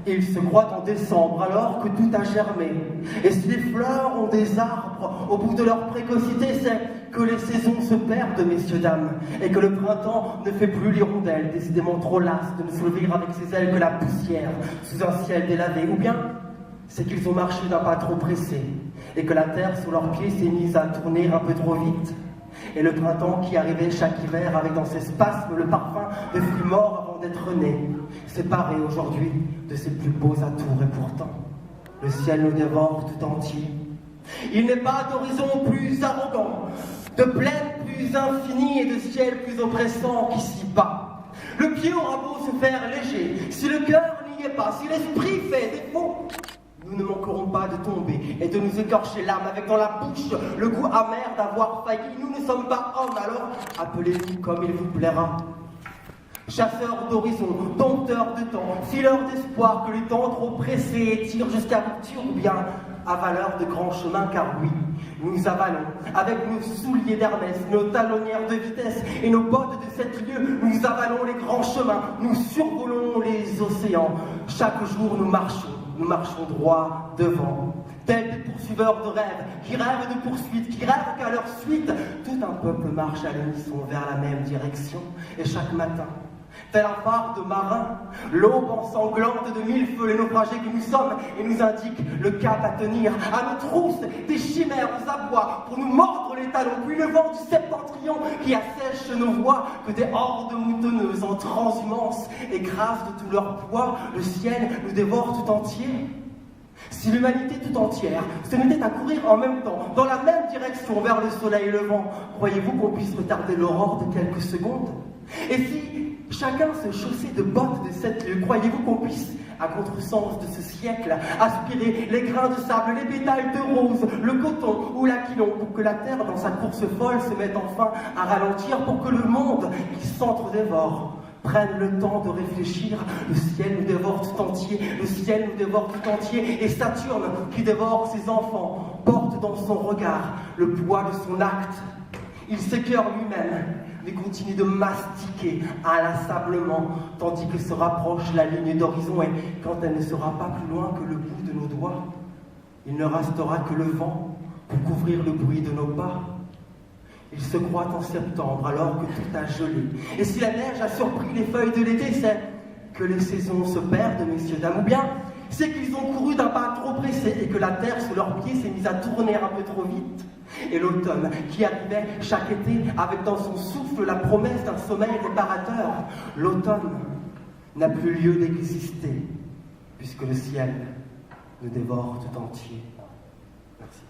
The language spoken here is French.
Et il se croit en décembre alors que tout a germé. Et si les fleurs ont des arbres au bout de leur précocité, c'est que les saisons se perdent, messieurs, dames, et que le printemps ne fait plus l'hirondelle, décidément trop lasse de ne s'ouvrir avec ses ailes que la poussière sous un ciel délavé. Ou bien, c'est qu'ils ont marché d'un pas trop pressé, et que la terre sous leurs pieds s'est mise à tourner un peu trop vite. Et le printemps qui arrivait chaque hiver avec dans ses spasmes le parfum de fruits morts avant d'être né, séparé aujourd'hui de ses plus beaux atours. Et pourtant, le ciel nous dévore tout entier. Il n'est pas d'horizon plus arrogant, de plaine plus infinie et de ciel plus oppressant qu'ici bas. Le pied aura beau se faire léger, si le cœur n'y est pas, si l'esprit fait défaut, nous ne manquerons pas de tomber et de nous écorcher l'âme avec dans la bouche le goût amer d'avoir failli. Nous ne sommes pas hommes, alors appelez-nous comme il vous plaira. Chasseurs d'horizon, dompteurs de temps, fileurs d'espoir que le temps trop pressé étire jusqu'à rupture, ou bien avaleurs de grands chemins, car oui, nous avalons, avec nos souliers d'Hermès, nos talonnières de vitesse et nos bottes de 7 lieues, nous avalons les grands chemins, nous survolons les océans. Chaque jour nous marchons droit devant, tels des poursuiveurs de rêves, qui rêvent de poursuite, qui rêvent qu'à leur suite, tout un peuple marche à l'unisson vers la même direction. Et chaque matin, tel un phare de marin, l'aube ensanglante de mille feux les naufragés que nous sommes et nous indique le cap à tenir. À nos trousses, des chimères aux abois pour nous mordre les talons, puis le vent du septentrion qui assèche nos voix, que des hordes moutonneuses en transhumance écrasent de tout leur poids, le ciel nous dévore tout entier. Si l'humanité tout entière se mettait à courir en même temps, dans la même direction vers le soleil levant, croyez-vous qu'on puisse retarder l'aurore de quelques secondes? Et si chacun se chaussait de bottes de 7 lieues, croyez-vous qu'on puisse, à contresens de ce siècle, aspirer les grains de sable, les pétales de rose, le coton ou l'aquilon, pour que la terre, dans sa course folle, se mette enfin à ralentir, pour que le monde qui s'entre-dévore prenne le temps de réfléchir? Le ciel nous dévore tout entier, le ciel nous dévore tout entier, et Saturne, qui dévore ses enfants, porte dans son regard le poids de son acte. Il s'écœure lui-même, mais continue de mastiquer inlassablement, tandis que se rapproche la ligne d'horizon, et quand elle ne sera pas plus loin que le bout de nos doigts, il ne restera que le vent pour couvrir le bruit de nos pas. Il se croit en septembre alors que tout a gelé. Et si la neige a surpris les feuilles de l'été, c'est que les saisons se perdent, messieurs, dames, ou bien c'est qu'ils ont couru d'un pas trop pressé et que la terre sous leurs pieds s'est mise à tourner un peu trop vite. Et l'automne, qui arrivait chaque été avec dans son souffle la promesse d'un sommeil réparateur, l'automne n'a plus lieu d'exister, puisque le ciel nous dévore tout entier. Merci.